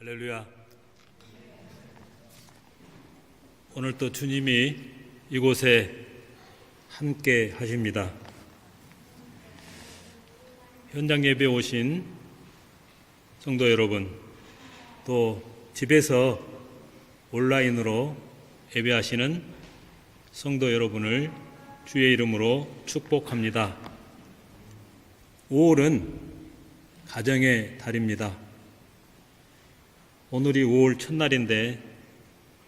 할렐루야. 오늘 또 주님이 이곳에 함께 하십니다. 현장 예배에 오신 성도 여러분, 또 집에서 온라인으로 예배하시는 성도 여러분을 주의 이름으로 축복합니다. 5월은 가정의 달입니다. 오늘이 5월 첫날인데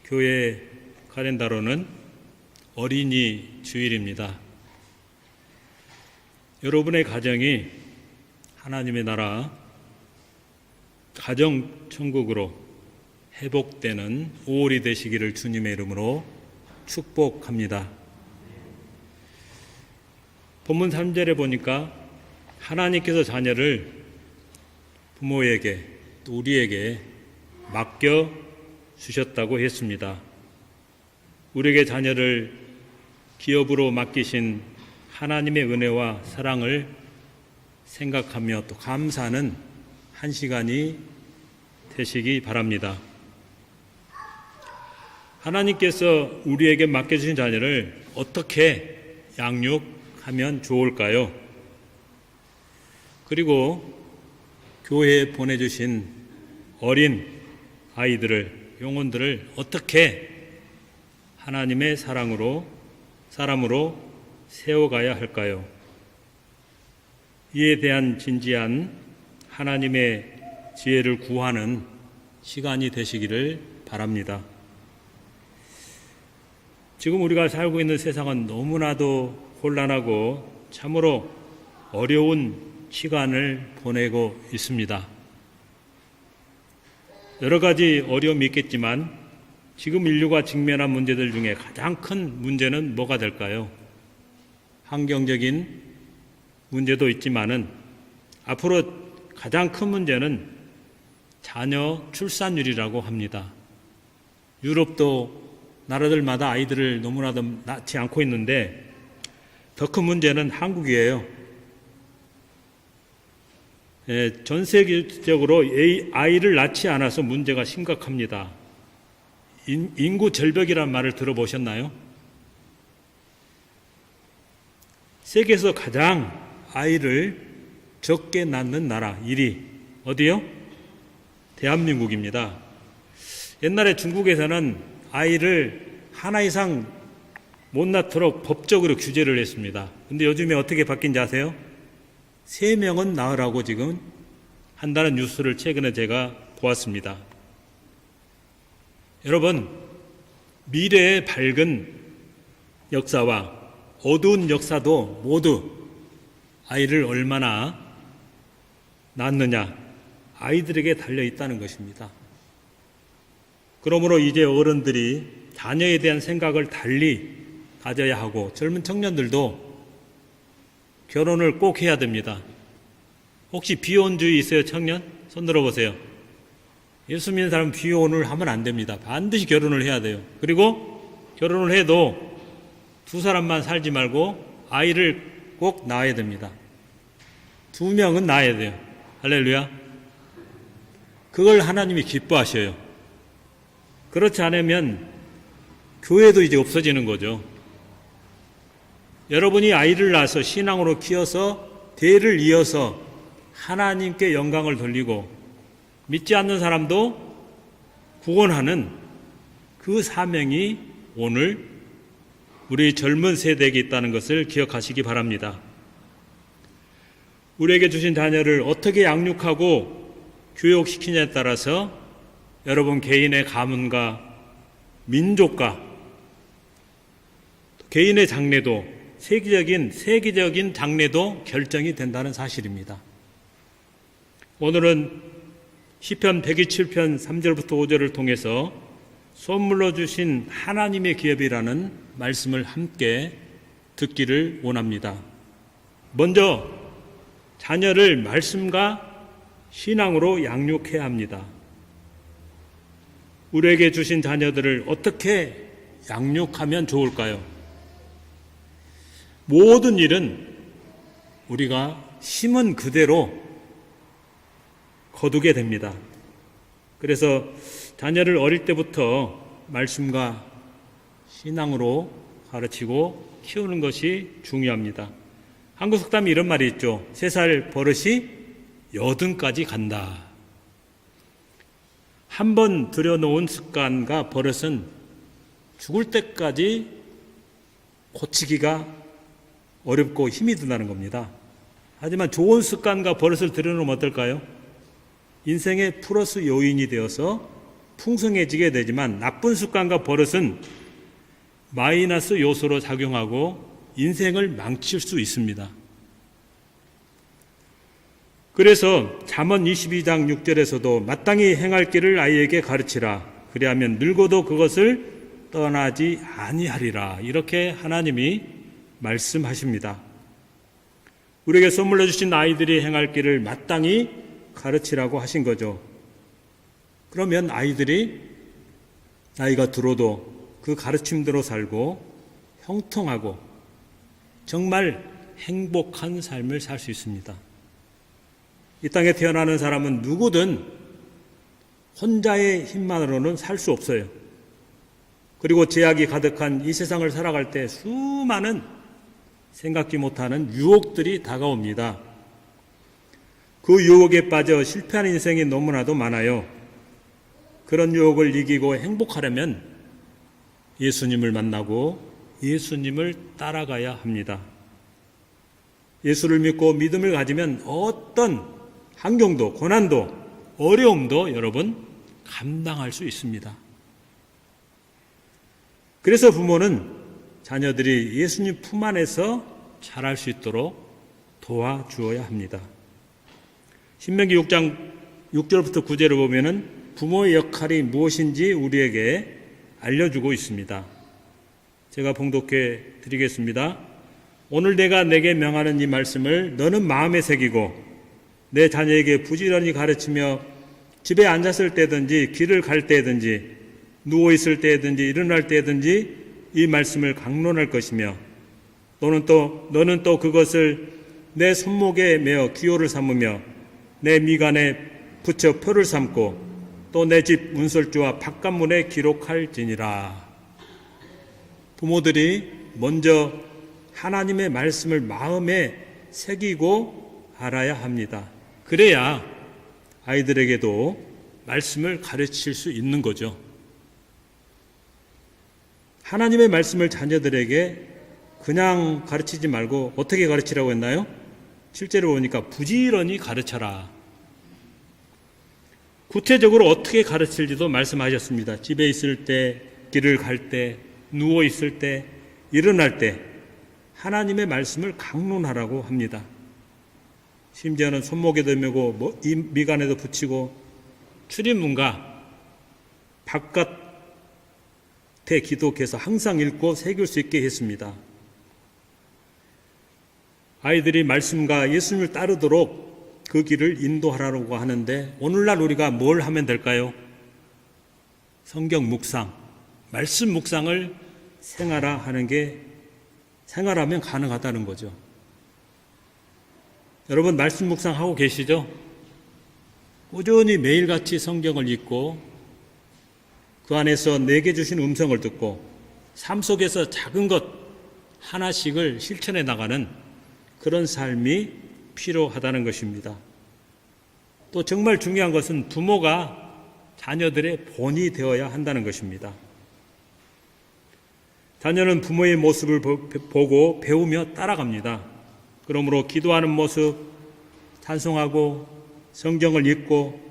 교회 카렌다로는 어린이 주일입니다. 여러분의 가정이 하나님의 나라 가정천국으로 회복되는 5월이 되시기를 주님의 이름으로 축복합니다. 본문 3절에 보니까 하나님께서 자녀를 부모에게 또 우리에게 맡겨 주셨다고 했습니다. 우리에게 자녀를 기업으로 맡기신 하나님의 은혜와 사랑을 생각하며 또 감사하는 한 시간이 되시기 바랍니다. 하나님께서 우리에게 맡겨주신 자녀를 어떻게 양육하면 좋을까요? 그리고 교회에 보내주신 어린 아이들을, 영혼들을 어떻게 하나님의 사랑으로, 사람으로 세워가야 할까요? 이에 대한 진지한 하나님의 지혜를 구하는 시간이 되시기를 바랍니다. 지금 우리가 살고 있는 세상은 너무나도 혼란하고 참으로 어려운 시간을 보내고 있습니다. 여러 가지 어려움이 있겠지만 지금 인류가 직면한 문제들 중에 가장 큰 문제는 뭐가 될까요? 환경적인 문제도 있지만은 앞으로 가장 큰 문제는 자녀 출산율이라고 합니다. 유럽도 나라들마다 아이들을 너무나도 낳지 않고 있는데 더 큰 문제는 한국이에요. 전 세계적으로 아이를 낳지 않아서 문제가 심각합니다. 인구 절벽이라는 말을 들어보셨나요? 세계에서 가장 아이를 적게 낳는 나라 1위 어디요? 대한민국입니다. 옛날에 중국에서는 아이를 하나 이상 못 낳도록 법적으로 규제를 했습니다. 근데 요즘에 어떻게 바뀐지 아세요? 3명은 낳으라고 지금 한다는 뉴스를 최근에 제가 보았습니다. 여러분, 미래의 밝은 역사와 어두운 역사도 모두 아이를 얼마나 낳느냐, 아이들에게 달려있다는 것입니다. 그러므로 이제 어른들이 자녀에 대한 생각을 달리 가져야 하고 젊은 청년들도 결혼을 꼭 해야 됩니다. 혹시 비혼주의 있어요, 청년? 손 들어보세요. 예수 믿는 사람은 비혼을 하면 안 됩니다. 반드시 결혼을 해야 돼요. 그리고 결혼을 해도 두 사람만 살지 말고 아이를 꼭 낳아야 됩니다. 2명은 낳아야 돼요. 할렐루야. 그걸 하나님이 기뻐하셔요. 그렇지 않으면 교회도 이제 없어지는 거죠. 여러분이 아이를 낳아서 신앙으로 키워서 대를 이어서 하나님께 영광을 돌리고 믿지 않는 사람도 구원하는 그 사명이 오늘 우리 젊은 세대에게 있다는 것을 기억하시기 바랍니다. 우리에게 주신 자녀를 어떻게 양육하고 교육시키냐에 따라서 여러분 개인의 가문과 민족과 개인의 장래도 세계적인 장래도 결정이 된다는 사실입니다. 오늘은 시편 127편 3절부터 5절을 통해서 선물로 주신 하나님의 기업이라는 말씀을 함께 듣기를 원합니다. 먼저 자녀를 말씀과 신앙으로 양육해야 합니다. 우리에게 주신 자녀들을 어떻게 양육하면 좋을까요? 모든 일은 우리가 심은 그대로 거두게 됩니다. 그래서 자녀를 어릴 때부터 말씀과 신앙으로 가르치고 키우는 것이 중요합니다. 한국 속담에 이런 말이 있죠. 3살 버릇이 80까지 간다. 한 번 들여놓은 습관과 버릇은 죽을 때까지 고치기가 어렵고 힘이 든다는 겁니다. 하지만 좋은 습관과 버릇을 들여놓으면 어떨까요? 인생의 플러스 요인이 되어서 풍성해지게 되지만 나쁜 습관과 버릇은 마이너스 요소로 작용하고 인생을 망칠 수 있습니다. 그래서 잠언 22장 6절에서도 마땅히 행할 길을 아이에게 가르치라. 그리하면 늙어도 그것을 떠나지 아니하리라. 이렇게 하나님이 말씀하십니다. 우리에게 선물로 주신 아이들이 행할 길을 마땅히 가르치라고 하신 거죠. 그러면 아이들이 나이가 들어도 그 가르침대로 살고 형통하고 정말 행복한 삶을 살 수 있습니다. 이 땅에 태어나는 사람은 누구든 혼자의 힘만으로는 살 수 없어요. 그리고 제약이 가득한 이 세상을 살아갈 때 수많은 생각지 못하는 유혹들이 다가옵니다. 그 유혹에 빠져 실패하는 인생이 너무나도 많아요. 그런 유혹을 이기고 행복하려면 예수님을 만나고 예수님을 따라가야 합니다. 예수를 믿고 믿음을 가지면 어떤 환경도 고난도 어려움도 여러분 감당할 수 있습니다. 그래서 부모는 자녀들이 예수님 품 안에서 자랄 수 있도록 도와주어야 합니다. 신명기 6장 6절부터 9절을 보면은 부모의 역할이 무엇인지 우리에게 알려주고 있습니다. 제가 봉독해 드리겠습니다. 오늘 내가 내게 명하는 이 말씀을 너는 마음에 새기고 내 자녀에게 부지런히 가르치며 집에 앉았을 때든지 길을 갈 때든지 누워있을 때든지 일어날 때든지 이 말씀을 강론할 것이며 너는 또 그것을 내 손목에 메어 기호를 삼으며 내 미간에 붙여 표를 삼고 또 내 집 문설주와 바깥문에 기록할지니라. 부모들이 먼저 하나님의 말씀을 마음에 새기고 알아야 합니다. 그래야 아이들에게도 말씀을 가르칠 수 있는 거죠. 하나님의 말씀을 자녀들에게 그냥 가르치지 말고 어떻게 가르치라고 했나요? 실제로 보니까 부지런히 가르쳐라. 구체적으로 어떻게 가르칠지도 말씀하셨습니다. 집에 있을 때, 길을 갈 때, 누워 있을 때, 일어날 때 하나님의 말씀을 강론하라고 합니다. 심지어는 손목에도 메고 미간에도 붙이고 출입문과 바깥에 기독해서 항상 읽고 새길 수 있게 했습니다. 아이들이 말씀과 예수님을 따르도록 그 길을 인도하라고 하는데 오늘날 우리가 뭘 하면 될까요? 성경 묵상, 말씀 묵상을 생활하면 가능하다는 거죠. 여러분 말씀 묵상하고 계시죠? 꾸준히 매일같이 성경을 읽고 그 안에서 내게 주신 음성을 듣고 삶 속에서 작은 것 하나씩을 실천해 나가는 그런 삶이 필요하다는 것입니다. 또 정말 중요한 것은 부모가 자녀들의 본이 되어야 한다는 것입니다. 자녀는 부모의 모습을 보고 배우며 따라갑니다. 그러므로 기도하는 모습, 찬송하고 성경을 읽고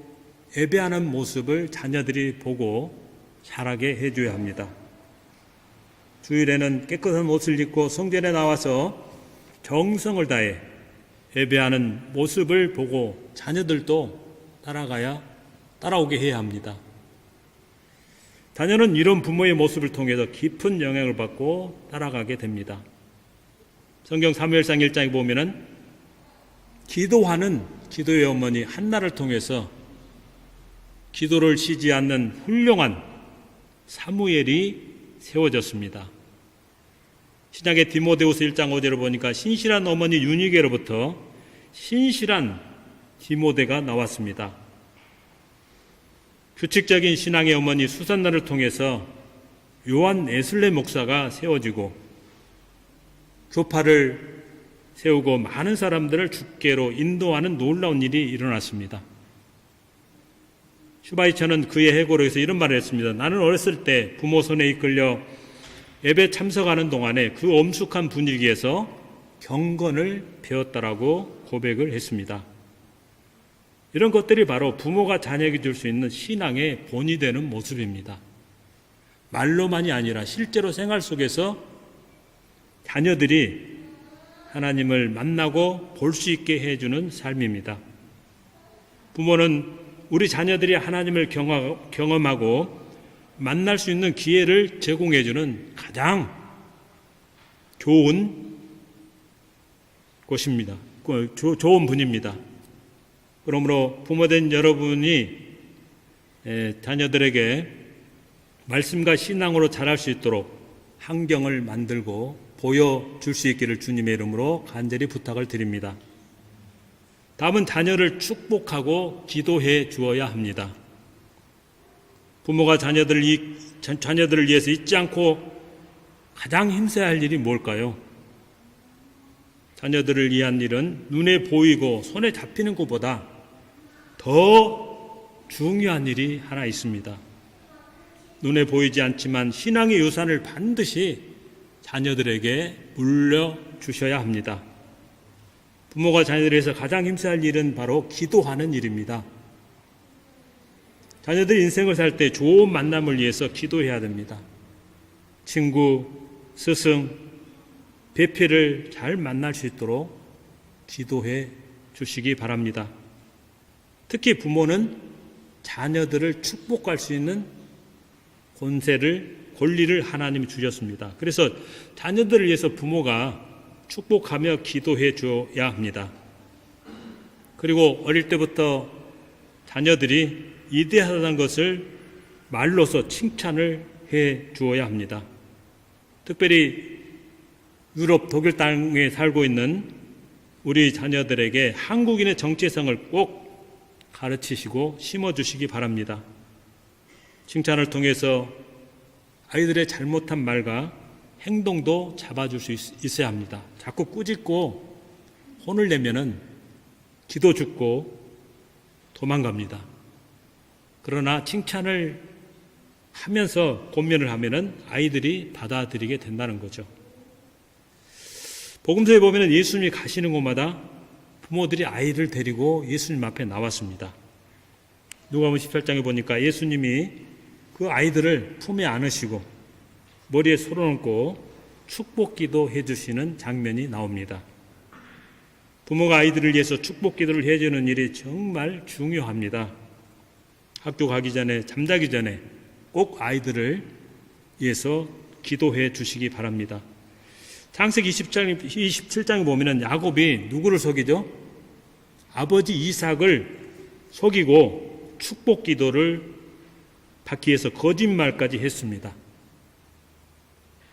예배하는 모습을 자녀들이 보고 자라게 해줘야 합니다. 주일에는 깨끗한 옷을 입고 성전에 나와서 정성을 다해 예배하는 모습을 보고 자녀들도 따라오게 해야 합니다. 자녀는 이런 부모의 모습을 통해서 깊은 영향을 받고 따라가게 됩니다. 성경 사무엘상 1장에 보면은 기도하는 기도의 어머니 한나를 통해서 기도를 쉬지 않는 훌륭한 사무엘이 세워졌습니다. 신약의 디모데후서 1장 5절을 보니까 신실한 어머니 유니게로부터 신실한 디모데가 나왔습니다. 규칙적인 신앙의 어머니 수산나를 통해서 요한 웨슬레 목사가 세워지고 교파를 세우고 많은 사람들을 주께로 인도하는 놀라운 일이 일어났습니다. 슈바이처는 그의 해고록에서 이런 말을 했습니다. 나는 어렸을 때 부모 손에 이끌려 예배 참석하는 동안에 그 엄숙한 분위기에서 경건을 배웠다라고 고백을 했습니다. 이런 것들이 바로 부모가 자녀에게 줄 수 있는 신앙의 본이 되는 모습입니다. 말로만이 아니라 실제로 생활 속에서 자녀들이 하나님을 만나고 볼 수 있게 해주는 삶입니다. 부모는 우리 자녀들이 하나님을 경험하고 만날 수 있는 기회를 제공해주는 가장 좋은 곳입니다. 좋은 분입니다. 그러므로 부모된 여러분이 자녀들에게 말씀과 신앙으로 자랄 수 있도록 환경을 만들고 보여줄 수 있기를 주님의 이름으로 간절히 부탁을 드립니다. 다음은 자녀를 축복하고 기도해 주어야 합니다. 부모가 자녀들을 위해서 잊지 않고 가장 힘써야 할 일이 뭘까요? 자녀들을 위한 일은 눈에 보이고 손에 잡히는 것보다 더 중요한 일이 하나 있습니다. 눈에 보이지 않지만 신앙의 유산을 반드시 자녀들에게 물려주셔야 합니다. 부모가 자녀들을 위해서 가장 힘써야 할 일은 바로 기도하는 일입니다. 자녀들이 인생을 살 때 좋은 만남을 위해서 기도해야 됩니다. 친구, 스승, 배필을 잘 만날 수 있도록 기도해 주시기 바랍니다. 특히 부모는 자녀들을 축복할 수 있는 권리를 하나님이 주셨습니다. 그래서 자녀들을 위해서 부모가 축복하며 기도해 줘야 합니다. 그리고 어릴 때부터 자녀들이 위대하다는 것을 말로서 칭찬을 해 주어야 합니다. 특별히 유럽, 독일 땅에 살고 있는 우리 자녀들에게 한국인의 정체성을 꼭 가르치시고 심어주시기 바랍니다. 칭찬을 통해서 아이들의 잘못한 말과 행동도 잡아줄 수 있어야 합니다. 자꾸 꾸짖고 혼을 내면은 기도 죽고 도망갑니다. 그러나 칭찬을 하면서 권면을 하면은 아이들이 받아들이게 된다는 거죠. 복음서에 보면은 예수님이 가시는 곳마다 부모들이 아이를 데리고 예수님 앞에 나왔습니다. 누가복음 17장에 보니까 예수님이 그 아이들을 품에 안으시고 머리에 손을 얹고 축복기도 해주시는 장면이 나옵니다. 부모가 아이들을 위해서 축복기도를 해주는 일이 정말 중요합니다. 학교 가기 전에, 잠자기 전에 꼭 아이들을 위해서 기도해 주시기 바랍니다. 창세기 27장에 보면 야곱이 누구를 속이죠? 아버지 이삭을 속이고 축복 기도를 받기 위해서 거짓말까지 했습니다.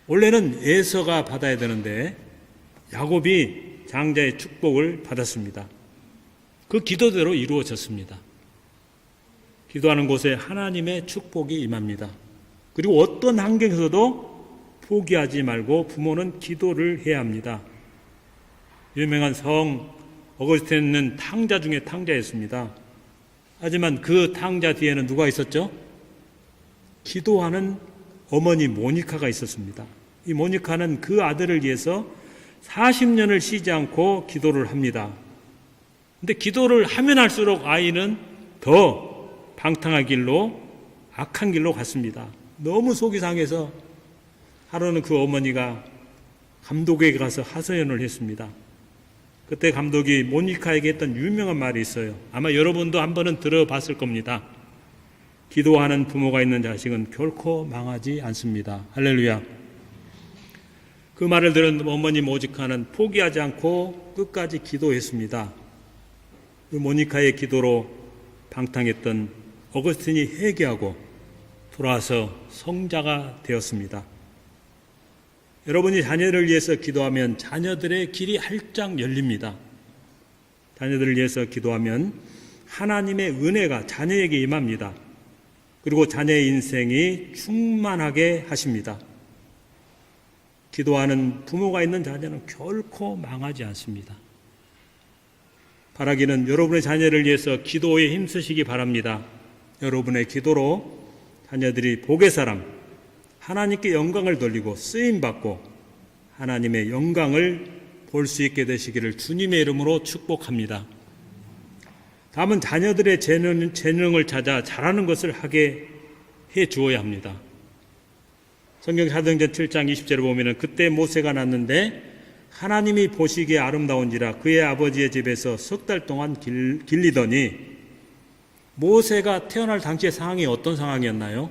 원래는 에서가 받아야 되는데 야곱이 장자의 축복을 받았습니다. 그 기도대로 이루어졌습니다. 기도하는 곳에 하나님의 축복이 임합니다. 그리고 어떤 환경에서도 포기하지 말고 부모는 기도를 해야 합니다. 유명한 성 어거스틴은 탕자 중에 탕자였습니다. 하지만 그 탕자 뒤에는 누가 있었죠? 기도하는 어머니 모니카가 있었습니다. 이 모니카는 그 아들을 위해서 40년을 쉬지 않고 기도를 합니다. 근데 기도를 하면 할수록 아이는 더 방탕한 길로, 악한 길로 갔습니다. 너무 속이 상해서 하루는 그 어머니가 감독에게 가서 하소연을 했습니다. 그때 감독이 모니카에게 했던 유명한 말이 있어요. 아마 여러분도 한 번은 들어봤을 겁니다. 기도하는 부모가 있는 자식은 결코 망하지 않습니다. 할렐루야. 그 말을 들은 어머니 모지카는 포기하지 않고 끝까지 기도했습니다. 그 모니카의 기도로 방탕했던 어거스틴이 회개하고 돌아와서 성자가 되었습니다. 여러분이 자녀를 위해서 기도하면 자녀들의 길이 활짝 열립니다. 자녀들을 위해서 기도하면 하나님의 은혜가 자녀에게 임합니다. 그리고 자녀의 인생이 충만하게 하십니다. 기도하는 부모가 있는 자녀는 결코 망하지 않습니다. 바라기는 여러분의 자녀를 위해서 기도에 힘쓰시기 바랍니다. 여러분의 기도로 자녀들이 복의 사람, 하나님께 영광을 돌리고 쓰임받고 하나님의 영광을 볼 수 있게 되시기를 주님의 이름으로 축복합니다. 다음은 자녀들의 재능을 찾아 잘하는 것을 하게 해 주어야 합니다. 성경 사도행전 7장 20절에 보면 그때 모세가 났는데 하나님이 보시기에 아름다운지라 그의 아버지의 집에서 석 달 동안 길리더니 모세가 태어날 당시의 상황이 어떤 상황이었나요?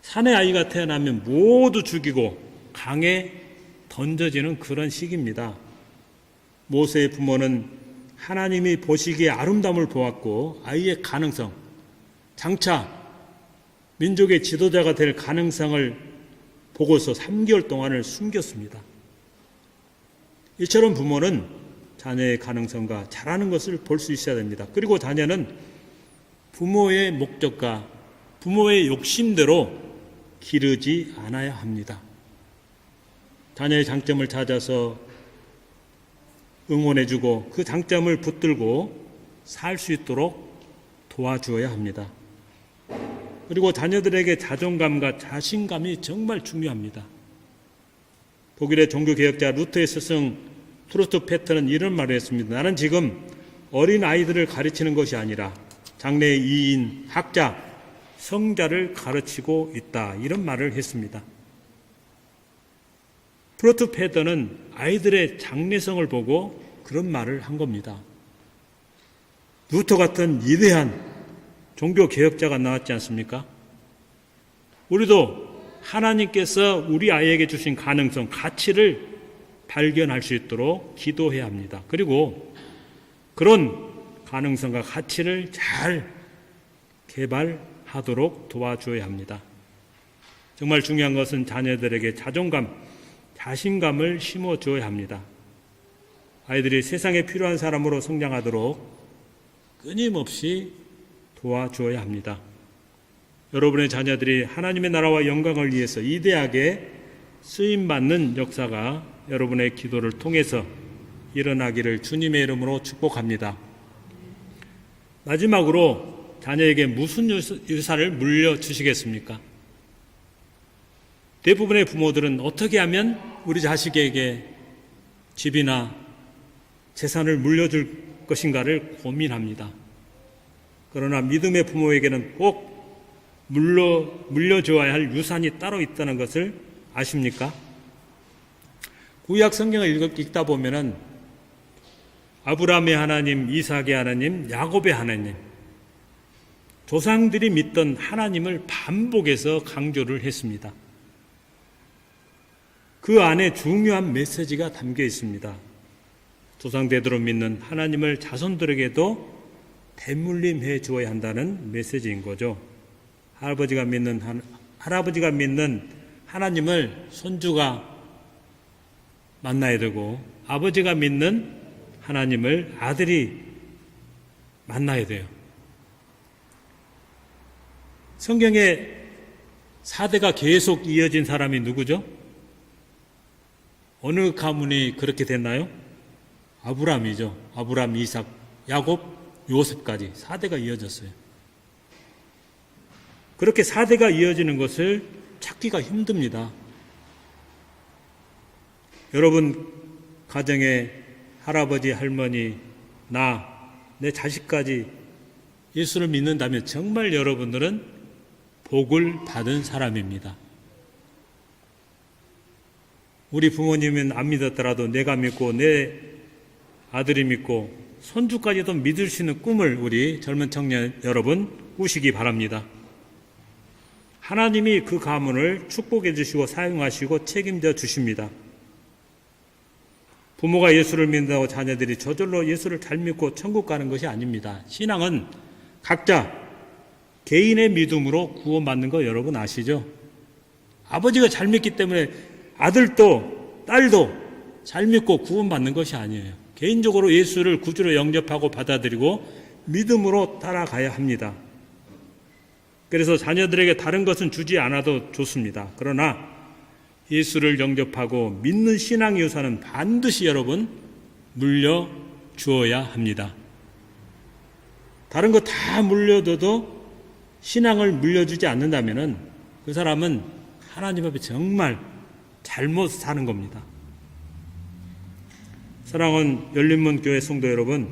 산의 아이가 태어나면 모두 죽이고 강에 던져지는 그런 시기입니다. 모세의 부모는 하나님이 보시기에 아름다움을 보았고 아이의 가능성, 장차 민족의 지도자가 될 가능성을 보고서 3개월 동안을 숨겼습니다. 이처럼 부모는 자녀의 가능성과 잘하는 것을 볼 수 있어야 됩니다. 그리고 자녀는 부모의 목적과 부모의 욕심대로 기르지 않아야 합니다. 자녀의 장점을 찾아서 응원해주고 그 장점을 붙들고 살 수 있도록 도와주어야 합니다. 그리고 자녀들에게 자존감과 자신감이 정말 중요합니다. 독일의 종교개혁자 루터의 스승 트루트 페터는 이런 말을 했습니다. 나는 지금 어린 아이들을 가르치는 것이 아니라 장래의 이인, 학자, 성자를 가르치고 있다. 이런 말을 했습니다. 트루트 페터는 아이들의 장래성을 보고 그런 말을 한 겁니다. 루터 같은 위대한 종교개혁자가 나왔지 않습니까? 우리도 하나님께서 우리 아이에게 주신 가능성, 가치를 발견할 수 있도록 기도해야 합니다. 그리고 그런 가능성과 가치를 잘 개발하도록 도와줘야 합니다. 정말 중요한 것은 자녀들에게 자존감, 자신감을 심어줘야 합니다. 아이들이 세상에 필요한 사람으로 성장하도록 끊임없이 도와줘야 합니다. 여러분의 자녀들이 하나님의 나라와 영광을 위해서 위대하게 쓰임받는 역사가 여러분의 기도를 통해서 일어나기를 주님의 이름으로 축복합니다. 마지막으로 자녀에게 무슨 유산을 물려주시겠습니까? 대부분의 부모들은 어떻게 하면 우리 자식에게 집이나 재산을 물려줄 것인가를 고민합니다. 그러나 믿음의 부모에게는 꼭 물려줘야 할 유산이 따로 있다는 것을 아십니까? 구약 성경을 읽다 보면은 아브라함의 하나님, 이삭의 하나님, 야곱의 하나님, 조상들이 믿던 하나님을 반복해서 강조를 했습니다. 그 안에 중요한 메시지가 담겨 있습니다. 조상대대로 믿는 하나님을 자손들에게도 대물림해 주어야 한다는 메시지인 거죠. 할아버지가 믿는 하나님을 손주가 만나야 되고 아버지가 믿는 하나님을 아들이 만나야 돼요. 성경에 4대가 계속 이어진 사람이 누구죠? 어느 가문이 그렇게 됐나요? 아브라함이죠. 아브라함, 이삭, 야곱, 요셉까지 4대가 이어졌어요. 그렇게 4대가 이어지는 것을 찾기가 힘듭니다. 여러분 가정에 할아버지, 할머니, 내 자식까지 예수를 믿는다면 정말 여러분들은 복을 받은 사람입니다. 우리 부모님은 안 믿었더라도 내가 믿고 내 아들이 믿고 손주까지도 믿을 수 있는 꿈을 우리 젊은 청년 여러분 꾸시기 바랍니다. 하나님이 그 가문을 축복해 주시고 사용하시고 책임져 주십니다. 부모가 예수를 믿는다고 자녀들이 저절로 예수를 잘 믿고 천국 가는 것이 아닙니다. 신앙은 각자 개인의 믿음으로 구원받는 거 여러분 아시죠? 아버지가 잘 믿기 때문에 아들도 딸도 잘 믿고 구원받는 것이 아니에요. 개인적으로 예수를 구주로 영접하고 받아들이고 믿음으로 따라가야 합니다. 그래서 자녀들에게 다른 것은 주지 않아도 좋습니다. 그러나 예수를 영접하고 믿는 신앙 유산은 반드시 여러분 물려 주어야 합니다. 다른 거 다 물려줘도 신앙을 물려주지 않는다면 그 사람은 하나님 앞에 정말 잘못 사는 겁니다. 사랑하는 열린문 교회 성도 여러분,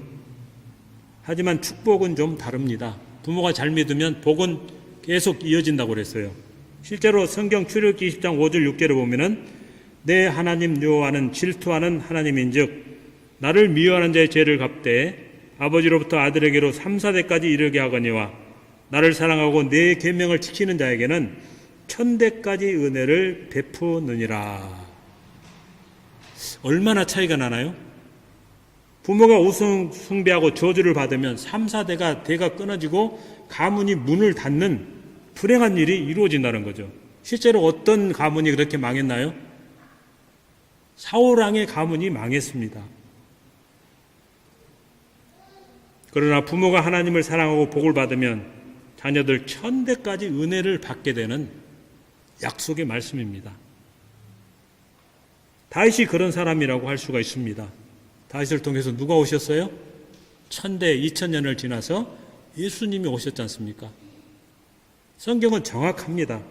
하지만 축복은 좀 다릅니다. 부모가 잘 믿으면 복은 계속 이어진다고 그랬어요. 실제로 성경 출애굽기 20장 5절 6절을 보면은 내 하나님 여호와는 질투하는 하나님인즉 나를 미워하는 자의 죄를 갚되 아버지로부터 아들에게로 3, 4대까지 이르게 하거니와 나를 사랑하고 내 계명을 지키는 자에게는 1000대까지 은혜를 베푸느니라. 얼마나 차이가 나나요? 부모가 우상 숭배하고 저주를 받으면 3, 4대가 대가 끊어지고 가문이 문을 닫는 불행한 일이 이루어진다는 거죠. 실제로 어떤 가문이 그렇게 망했나요? 사울왕의 가문이 망했습니다. 그러나 부모가 하나님을 사랑하고 복을 받으면 자녀들 1000대까지 은혜를 받게 되는 약속의 말씀입니다. 다윗이 그런 사람이라고 할 수가 있습니다. 다윗을 통해서 누가 오셨어요? 1000대, 2000년을 지나서 예수님이 오셨지 않습니까? 성경은 정확합니다.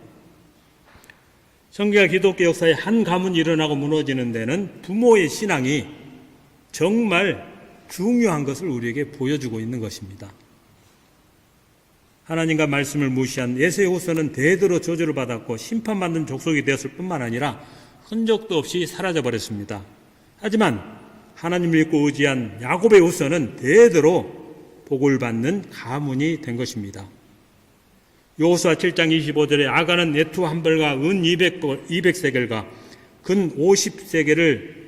성경과 기독교 역사에 한 가문이 일어나고 무너지는 데는 부모의 신앙이 정말 중요한 것을 우리에게 보여주고 있는 것입니다. 하나님과 말씀을 무시한 에서의 후손은 대대로 저주를 받았고 심판받는 족속이 되었을 뿐만 아니라 흔적도 없이 사라져버렸습니다. 하지만 하나님을 믿고 의지한 야곱의 후손은 대대로 복을 받는 가문이 된 것입니다. 여호수아 7장 25절에 아간은 내투 한 벌과 은 200세겔과 근 50세겔을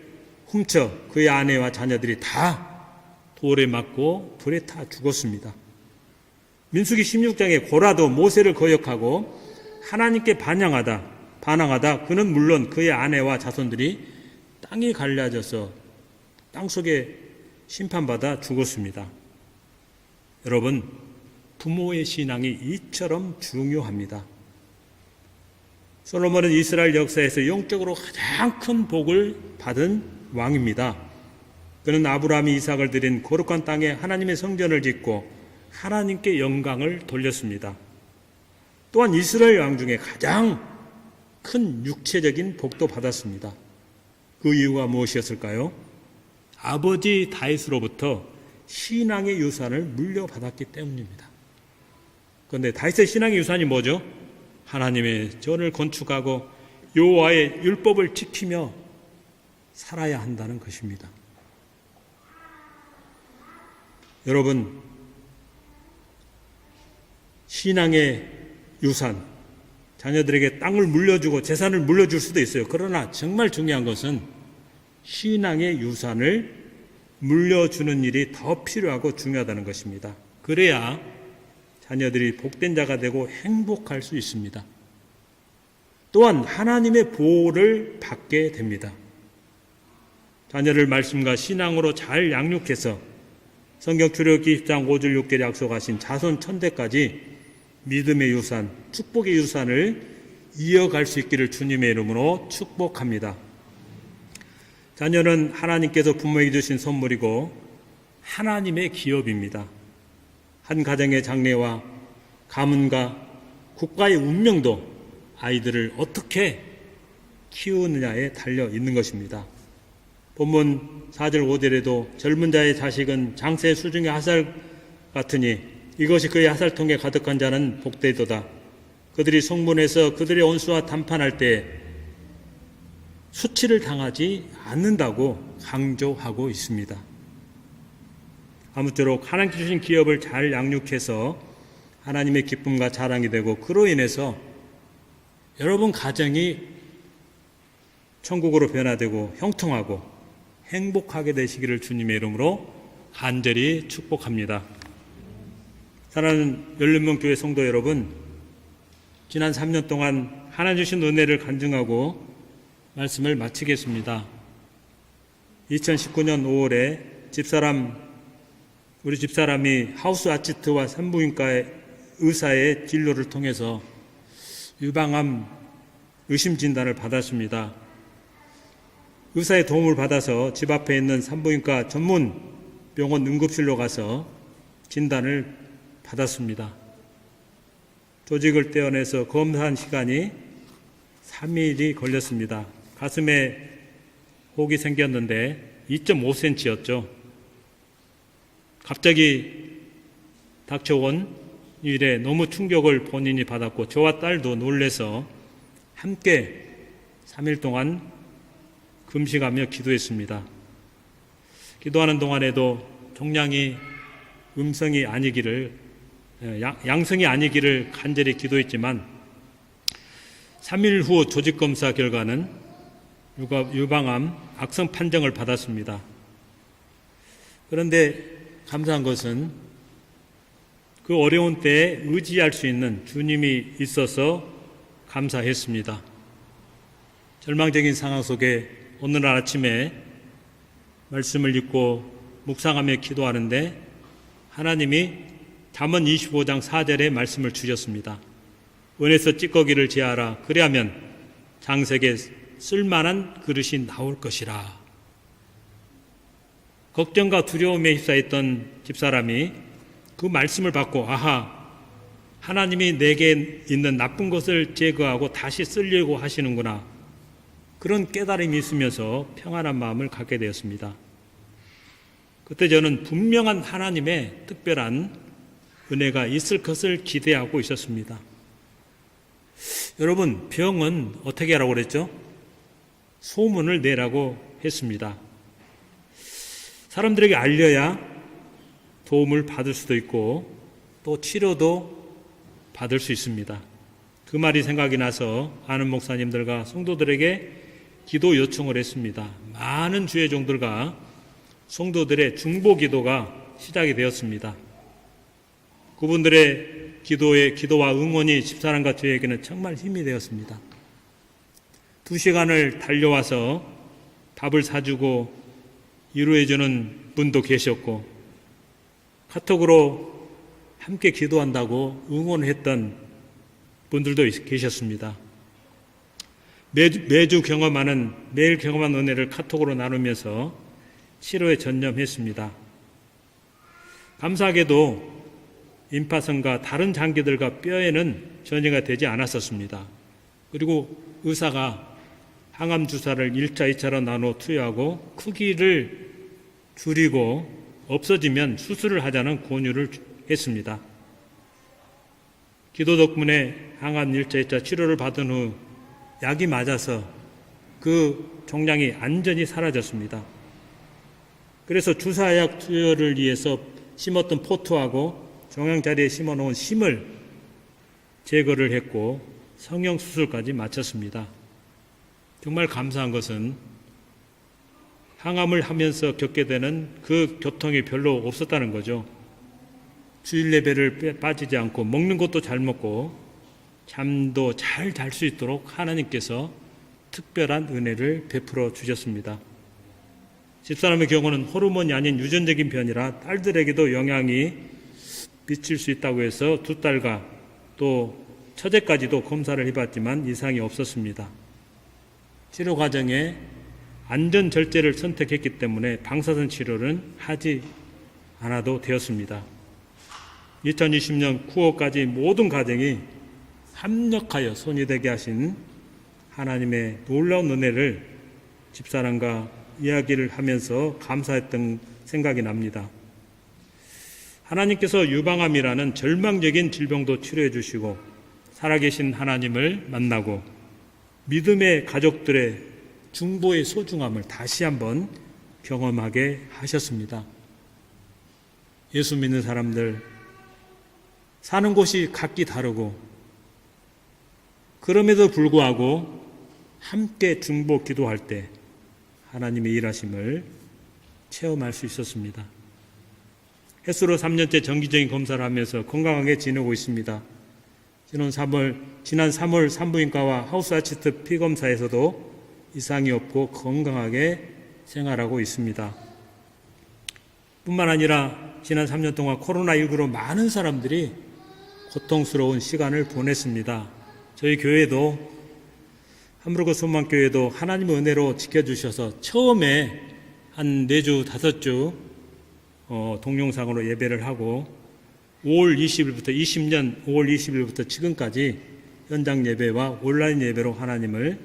훔쳐 그의 아내와 자녀들이 다 돌에 맞고 불에 타 죽었습니다. 민수기 16장에 고라도 모세를 거역하고 하나님께 반항하다 그는 물론 그의 아내와 자손들이 땅이 갈라져서 땅속에 심판받아 죽었습니다. 여러분, 부모의 신앙이 이처럼 중요합니다. 솔로몬은 이스라엘 역사에서 영적으로 가장 큰 복을 받은 왕입니다. 그는 아브라함이 이삭을 드린 거룩한 땅에 하나님의 성전을 짓고 하나님께 영광을 돌렸습니다. 또한 이스라엘 왕 중에 가장 큰 육체적인 복도 받았습니다. 그 이유가 무엇이었을까요? 아버지 다윗으로부터 신앙의 유산을 물려받았기 때문입니다. 그런데 다윗의 신앙의 유산이 뭐죠? 하나님의 전을 건축하고 여호와의 율법을 지키며 살아야 한다는 것입니다. 여러분, 신앙의 유산, 자녀들에게 땅을 물려주고 재산을 물려줄 수도 있어요. 그러나 정말 중요한 것은 신앙의 유산을 물려주는 일이 더 필요하고 중요하다는 것입니다. 그래야 자녀들이 복된 자가 되고 행복할 수 있습니다. 또한 하나님의 보호를 받게 됩니다. 자녀를 말씀과 신앙으로 잘 양육해서 성경 출애굽기 10장 5절 6절에 약속하신 자손 1000대까지 믿음의 유산, 축복의 유산을 이어갈 수 있기를 주님의 이름으로 축복합니다. 자녀는 하나님께서 부모에게 주신 선물이고 하나님의 기업입니다. 한 가정의 장래와 가문과 국가의 운명도 아이들을 어떻게 키우느냐에 달려 있는 것입니다. 본문 4절 5절에도 젊은 자의 자식은 장새의 수중의 화살 같으니 이것이 그의 화살통에 가득한 자는 복되도다. 그들이 성문에서 그들의 원수와 담판할 때 수치를 당하지 않는다고 강조하고 있습니다. 아무쪼록 하나님께 주신 기업을 잘 양육해서 하나님의 기쁨과 자랑이 되고 그로 인해서 여러분 가정이 천국으로 변화되고 형통하고 행복하게 되시기를 주님의 이름으로 간절히 축복합니다. 사랑하는 열린문 교회 성도 여러분, 지난 3년 동안 하나님 주신 은혜를 간증하고 말씀을 마치겠습니다. 2019년 5월에 우리 집사람이 하우스 아치트와 산부인과에 의사의 진료를 통해서 유방암 의심 진단을 받았습니다. 의사의 도움을 받아서 집 앞에 있는 산부인과 전문 병원 응급실로 가서 진단을 받았습니다. 조직을 떼어내서 검사한 시간이 3일이 걸렸습니다. 가슴에 혹이 생겼는데 2.5cm였죠. 갑자기 닥쳐온 일에 너무 충격을 본인이 받았고 저와 딸도 놀래서 함께 3일 동안 금식하며 기도했습니다. 기도하는 동안에도 종양이 음성이 아니기를, 양성이 아니기를 간절히 기도했지만 3일 후 조직검사 결과는 유방암 악성 판정을 받았습니다. 그런데 감사한 것은 그 어려운 때에 의지할 수 있는 주님이 있어서 감사했습니다. 절망적인 상황 속에 오늘 아침에 말씀을 읽고 묵상하며 기도하는데 하나님이 잠언 25장 4절에 말씀을 주셨습니다. 은에서 찌꺼기를 제하라. 그리하면 장색에 쓸만한 그릇이 나올 것이라. 걱정과 두려움에 휩싸였던 집사람이 그 말씀을 받고 아하, 하나님이 내게 있는 나쁜 것을 제거하고 다시 쓰려고 하시는구나. 그런 깨달음이 있으면서 평안한 마음을 갖게 되었습니다. 그때 저는 분명한 하나님의 특별한 은혜가 있을 것을 기대하고 있었습니다. 여러분, 병은 어떻게 하라고 그랬죠? 소문을 내라고 했습니다. 사람들에게 알려야 도움을 받을 수도 있고 또 치료도 받을 수 있습니다. 그 말이 생각이 나서 아는 목사님들과 성도들에게 기도 요청을 했습니다. 많은 주의 종들과 성도들의 중보 기도가 시작이 되었습니다. 그분들의 기도와 응원이 집사람과 저에게는 정말 힘이 되었습니다. 2시간을 달려와서 밥을 사주고 위로해주는 분도 계셨고 카톡으로 함께 기도한다고 응원했던 분들도 계셨습니다. 매일 경험하는 은혜를 카톡으로 나누면서 치료에 전념했습니다. 감사하게도 임파선과 다른 장기들과 뼈에는 전이가 되지 않았었습니다. 그리고 의사가 항암 주사를 1차, 2차로 나눠 투여하고 크기를 줄이고 없어지면 수술을 하자는 권유를 했습니다. 기도 덕분에 항암 1차, 2차 치료를 받은 후 약이 맞아서 그 종양이 완전히 사라졌습니다. 그래서 주사약 투여를 위해서 심었던 포트하고 종양 자리에 심어놓은 심을 제거를 했고 성형 수술까지 마쳤습니다. 정말 감사한 것은 항암을 하면서 겪게 되는 그 고통이 별로 없었다는 거죠. 주일 예배를 빠지지 않고 먹는 것도 잘 먹고 잠도 잘 잘 수 있도록 하나님께서 특별한 은혜를 베풀어 주셨습니다. 집사람의 경우는 호르몬이 아닌 유전적인 변이라 딸들에게도 영향이 미칠 수 있다고 해서 두 딸과 또 처제까지도 검사를 해봤지만 이상이 없었습니다. 치료 과정에 안전 절제를 선택했기 때문에 방사선 치료는 하지 않아도 되었습니다. 2020년 9월까지 모든 가정이 합력하여 손이 되게 하신 하나님의 놀라운 은혜를 집사람과 이야기를 하면서 감사했던 생각이 납니다. 하나님께서 유방암이라는 절망적인 질병도 치료해 주시고 살아계신 하나님을 만나고 믿음의 가족들의 중보의 소중함을 다시 한번 경험하게 하셨습니다. 예수 믿는 사람들 사는 곳이 각기 다르고 그럼에도 불구하고 함께 중보 기도할 때 하나님의 일하심을 체험할 수 있었습니다. 햇수로 3년째 정기적인 검사를 하면서 건강하게 지내고 있습니다. 지난 3월 산부인과와 하우스 아치트 피검사에서도 이상이 없고 건강하게 생활하고 있습니다. 뿐만 아니라 지난 3년 동안 코로나19로 많은 사람들이 고통스러운 시간을 보냈습니다. 저희 교회도 함부르크 소망교회도 하나님의 은혜로 지켜주셔서 처음에 한 4주, 5주 동영상으로 예배를 하고 5월 20일부터 20년 5월 20일부터 지금까지 현장 예배와 온라인 예배로 하나님을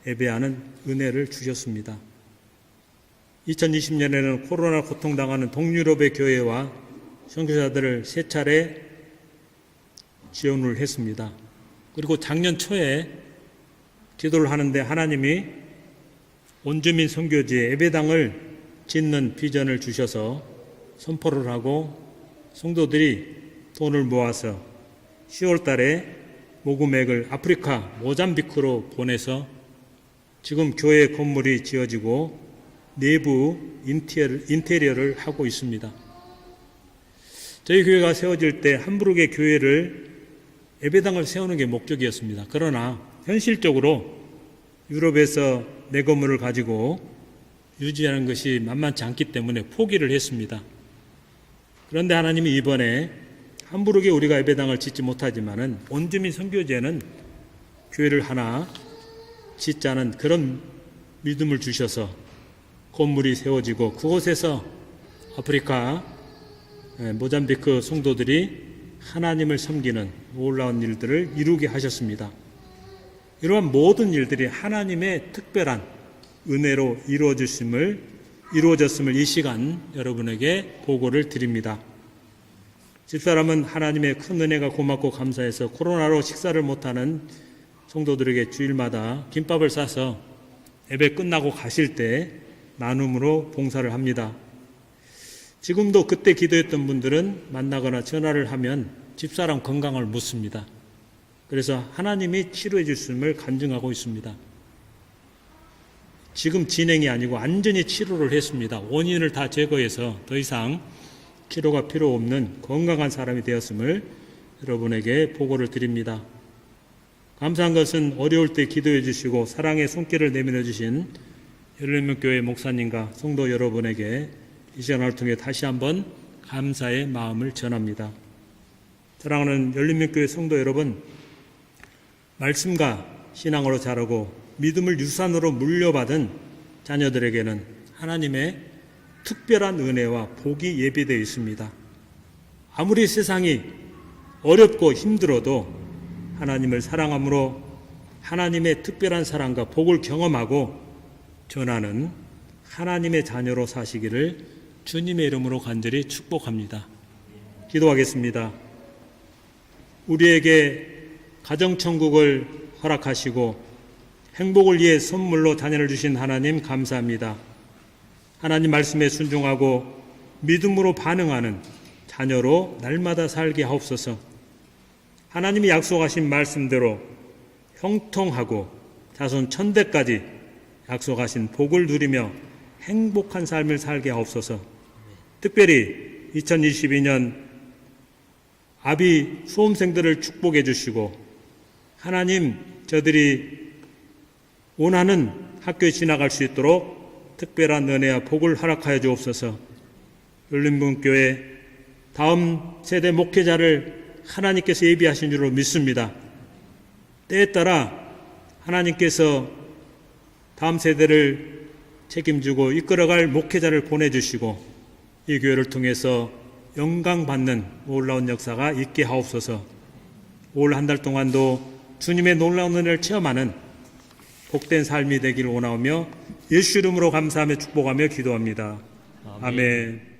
예배하는 은혜를 주셨습니다. 2020년에는 코로나 고통당하는 동유럽의 교회와 선교사들을 3차례 지원을 했습니다. 그리고 작년 초에 기도를 하는데 하나님이 온주민 선교지에 예배당을 짓는 비전을 주셔서 선포를 하고 성도들이 돈을 모아서 10월 달에 모금액을 아프리카 모잠비크로 보내서 지금 교회 건물이 지어지고 내부 인테리어를 하고 있습니다. 저희 교회가 세워질 때 함부르크의 교회를 예배당을 세우는 게 목적이었습니다. 그러나 현실적으로 유럽에서 내 건물을 가지고 유지하는 것이 만만치 않기 때문에 포기를 했습니다. 그런데 하나님이 이번에 함부르크에 우리가 예배당을 짓지 못하지만은 온주민 선교지에는 교회를 하나 짓자는 그런 믿음을 주셔서 건물이 세워지고 그곳에서 아프리카 모잠비크 성도들이 하나님을 섬기는 놀라운 일들을 이루게 하셨습니다. 이러한 모든 일들이 하나님의 특별한 은혜로 이루어졌음을 이 시간 여러분에게 보고를 드립니다. 집사람은 하나님의 큰 은혜가 고맙고 감사해서 코로나로 식사를 못하는 성도들에게 주일마다 김밥을 싸서 예배 끝나고 가실 때 나눔으로 봉사를 합니다. 지금도 그때 기도했던 분들은 만나거나 전화를 하면 집사람 건강을 묻습니다. 그래서 하나님이 치료해 주심을 간증하고 있습니다. 지금 진행이 아니고 완전히 치료를 했습니다. 원인을 다 제거해서 더 이상 치료가 필요 없는 건강한 사람이 되었음을 여러분에게 보고를 드립니다. 감사한 것은 어려울 때 기도해 주시고 사랑의 손길을 내밀어 주신 열린문교회 목사님과 성도 여러분에게 이 시간을 통해 다시 한번 감사의 마음을 전합니다. 사랑하는 열린문교회 성도 여러분, 말씀과 신앙으로 자라고 믿음을 유산으로 물려받은 자녀들에게는 하나님의 특별한 은혜와 복이 예비되어 있습니다. 아무리 세상이 어렵고 힘들어도 하나님을 사랑함으로 하나님의 특별한 사랑과 복을 경험하고 전하는 하나님의 자녀로 사시기를 주님의 이름으로 간절히 축복합니다. 기도하겠습니다. 우리에게 가정천국을 허락하시고 행복을 위해 선물로 자녀를 주신 하나님 감사합니다. 하나님 말씀에 순종하고 믿음으로 반응하는 자녀로 날마다 살게 하옵소서. 하나님이 약속하신 말씀대로 형통하고 자손 천대까지 약속하신 복을 누리며 행복한 삶을 살게 하옵소서. 특별히 2022년 아비 수험생들을 축복해 주시고 하나님 저들이 원하는 학교에 진학할 수 있도록 특별한 은혜와 복을 허락하여 주옵소서. 열린문교회 다음 세대 목회자를 하나님께서 예비하신 줄로 믿습니다. 때에 따라 하나님께서 다음 세대를 책임지고 이끌어갈 목회자를 보내주시고 이 교회를 통해서 영광받는 놀라운 역사가 있게 하옵소서. 올 한 달 동안도 주님의 놀라운 은혜를 체험하는 복된 삶이 되기를 원하오며 예수 이름으로 감사하며 축복하며 기도합니다. 아멘.